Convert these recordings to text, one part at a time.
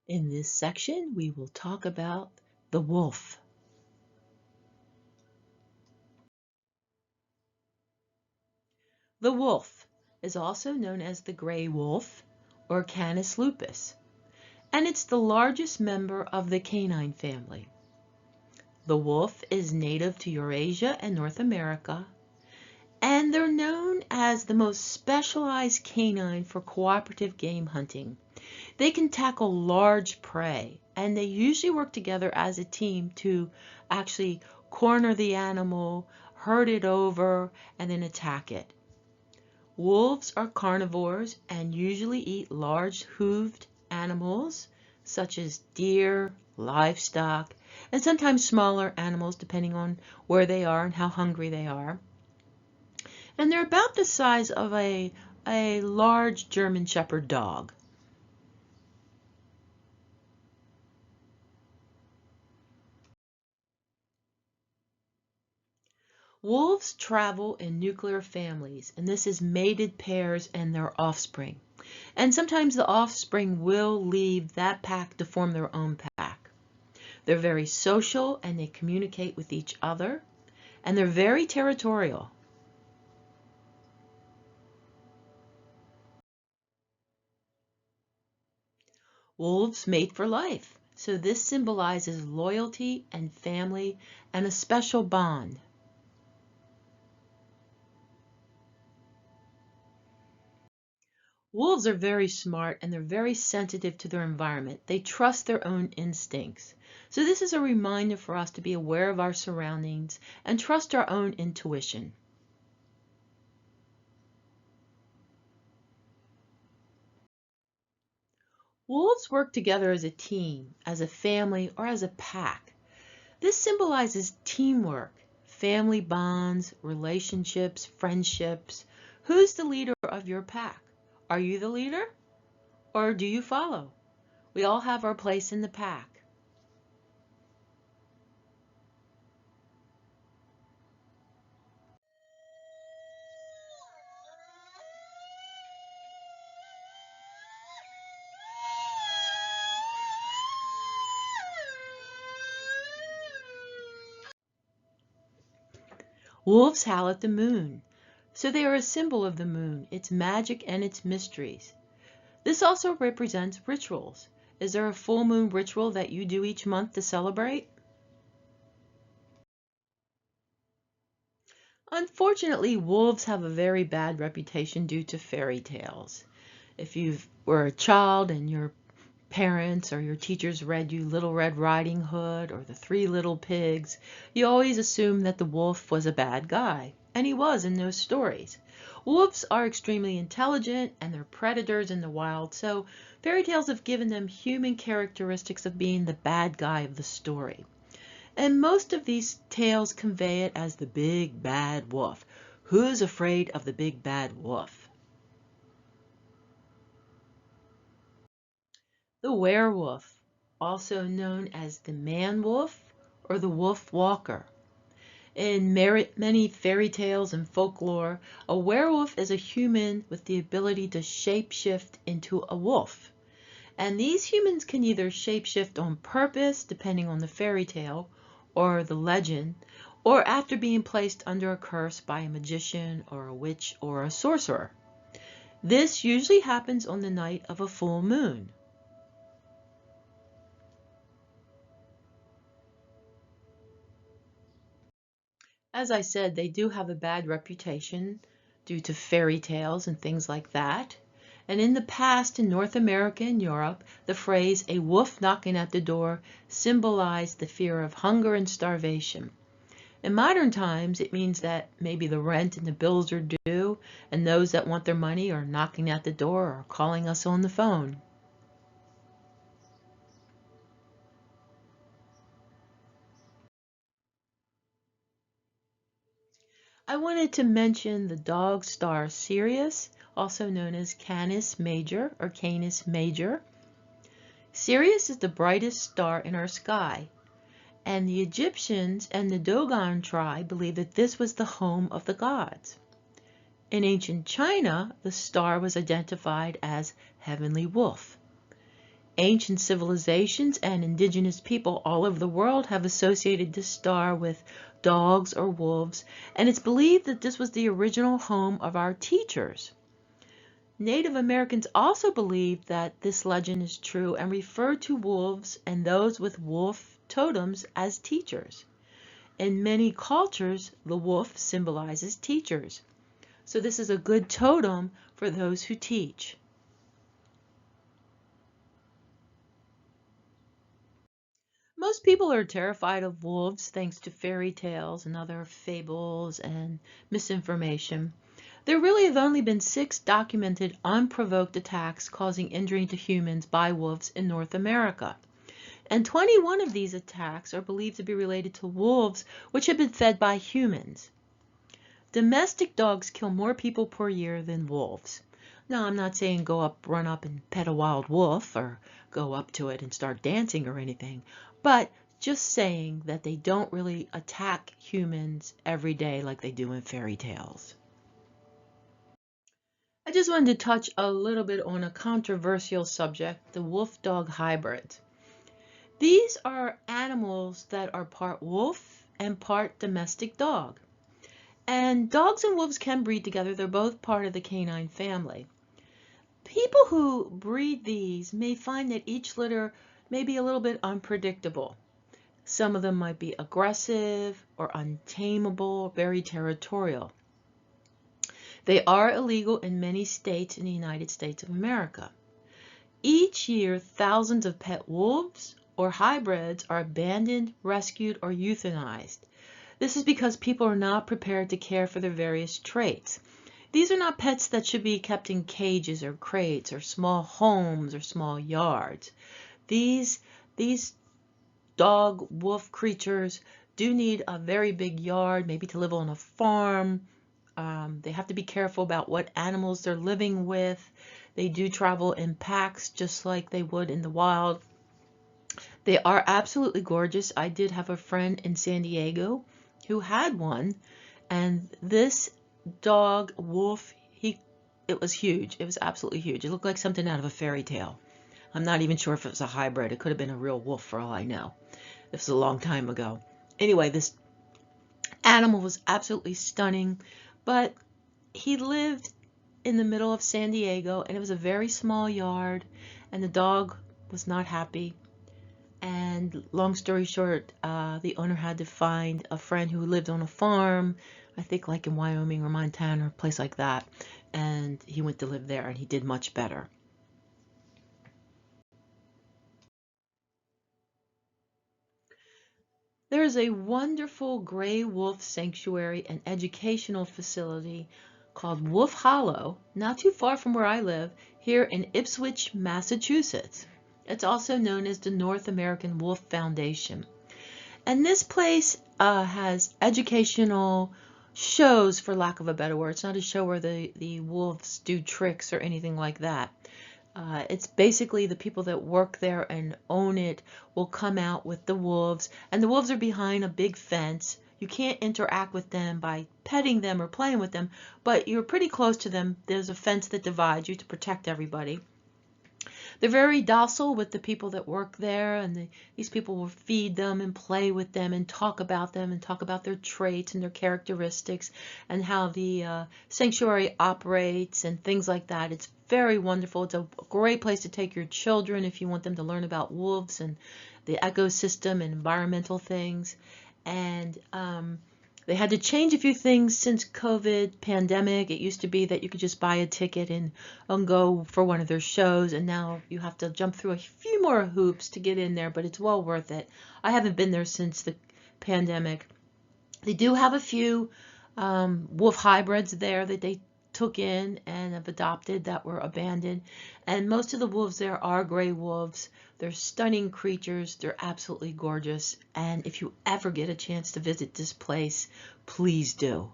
In this section, we will talk about the wolf. The wolf is also known as the gray wolf or Canis lupus, and it's the largest member of the canine family. The wolf is native to Eurasia and North America, and they're known as the most specialized canine for cooperative game hunting. They can tackle large prey, and they usually work together as a team to actually corner the animal, herd it over, and then attack it. Wolves are carnivores and usually eat large hooved animals such as deer, livestock, and sometimes smaller animals depending on where they are and how hungry they are. And they're about the size of a large German Shepherd dog. Wolves travel in nuclear families, and this is mated pairs and their offspring. And sometimes the offspring will leave that pack to form their own pack. They're very social and they communicate with each other, and they're very territorial. Wolves mate for life, so this symbolizes loyalty and family and a special bond. Wolves are very smart and they're very sensitive to their environment. They trust their own instincts. So this is a reminder for us to be aware of our surroundings and trust our own intuition. Wolves work together as a team, as a family, or as a pack. This symbolizes teamwork, family bonds, relationships, friendships. Who's the leader of your pack? Are you the leader or do you follow? We all have our place in the pack. Wolves howl at the moon, so they are a symbol of the moon, its magic and its mysteries. This also represents rituals. Is there a full moon ritual that you do each month to celebrate? Unfortunately, wolves have a very bad reputation due to fairy tales. If you were a child and your parents or your teachers read you Little Red Riding Hood or the Three Little Pigs, you always assumed that the wolf was a bad guy, and he was in those stories. Wolves are extremely intelligent and they're predators in the wild, so fairy tales have given them human characteristics of being the bad guy of the story. And most of these tales convey it as the big bad wolf. Who's afraid of the big bad wolf? The werewolf, also known as the man wolf or the wolf walker. In many fairy tales and folklore, a werewolf is a human with the ability to shapeshift into a wolf. And these humans can either shapeshift on purpose, depending on the fairy tale or the legend, or after being placed under a curse by a magician or a witch or a sorcerer. This usually happens on the night of a full moon. As I said, they do have a bad reputation due to fairy tales and things like that. And in the past, in North America and Europe, the phrase "a wolf knocking at the door" symbolized the fear of hunger and starvation. In modern times, it means that maybe the rent and the bills are due, and those that want their money are knocking at the door or calling us on the phone. I wanted to mention the dog star Sirius, also known as Canis Major or Canis Major. Sirius is the brightest star in our sky, and the Egyptians and the Dogon tribe believed that this was the home of the gods. In ancient China, the star was identified as Heavenly Wolf. Ancient civilizations and indigenous people all over the world have associated this star with dogs or wolves, and it's believed that this was the original home of our teachers. Native Americans also believe that this legend is true and refer to wolves and those with wolf totems as teachers. In many cultures, the wolf symbolizes teachers. So this is a good totem for those who teach. Most people are terrified of wolves thanks to fairy tales and other fables and misinformation. There really have only been 6 documented unprovoked attacks causing injury to humans by wolves in North America. And 21 of these attacks are believed to be related to wolves which have been fed by humans. Domestic dogs kill more people per year than wolves. Now, I'm not saying go up, run up and pet a wild wolf or go up to it and start dancing or anything, but just saying that they don't really attack humans every day like they do in fairy tales. I just wanted to touch a little bit on a controversial subject, the wolf-dog hybrids. These are animals that are part wolf and part domestic dog. And dogs and wolves can breed together. They're both part of the canine family. People who breed these may find that each litter may be a little bit unpredictable. Some of them might be aggressive or untamable, very territorial. They are illegal in many states in the United States of America. Each year, thousands of pet wolves or hybrids are abandoned, rescued, or euthanized. This is because people are not prepared to care for their various traits. These are not pets that should be kept in cages or crates or small homes or small yards. These dog, wolf creatures do need a very big yard, maybe to live on a farm. They have to be careful about what animals they're living with. They do travel in packs just like they would in the wild. They are absolutely gorgeous. I did have a friend in San Diego who had one, and this dog wolf, it was huge. It was absolutely huge. It looked like something out of a fairy tale. I'm not even sure if it was a hybrid. It could have been a real wolf for all I know. This was a long time ago. Anyway, this animal was absolutely stunning, but he lived in the middle of San Diego, and it was a very small yard, and the dog was not happy. And long story short, the owner had to find a friend who lived on a farm, I think like in Wyoming or Montana or a place like that, and he went to live there, and he did much better. There is a wonderful gray wolf sanctuary and educational facility called Wolf Hollow, not too far from where I live, here in Ipswich, Massachusetts. It's also known as the North American Wolf Foundation. And this place has educational shows, for lack of a better word. It's not a show where the wolves do tricks or anything like that. It's basically the people that work there and own it will come out with the wolves, and the wolves are behind a big fence. You can't interact with them by petting them or playing with them, but you're pretty close to them. There's a fence that divides you to protect everybody. They're very docile with the people that work there, and these people will feed them and play with them and talk about them and talk about their traits and their characteristics and how the sanctuary operates and things like that. It's very wonderful. It's a great place to take your children if you want them to learn about wolves and the ecosystem and environmental things. And they had to change a few things since COVID pandemic. It used to be that you could just buy a ticket and go for one of their shows, and now you have to jump through a few more hoops to get in there, but it's well worth it. I haven't been there since the pandemic. They do have a few wolf hybrids there that they took in and have adopted that were abandoned, and most of the wolves there are gray wolves. They're stunning creatures. They're absolutely gorgeous, and if you ever get a chance to visit this place, please do.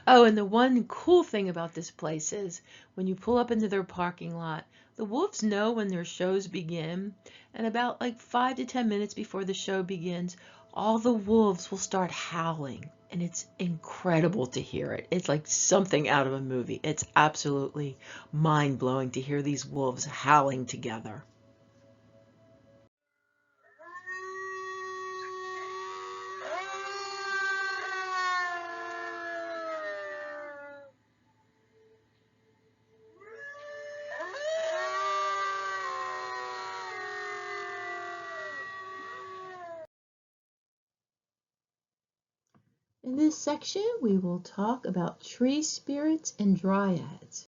Oh, and the one cool thing about this place is when you pull up into their parking lot, the wolves know when their shows begin, and about like 5 to 10 minutes before the show begins, all the wolves will start howling. and it's incredible to hear it. It's like something out of a movie. It's absolutely mind-blowing to hear these wolves howling together. In this section, we will talk about tree spirits and dryads.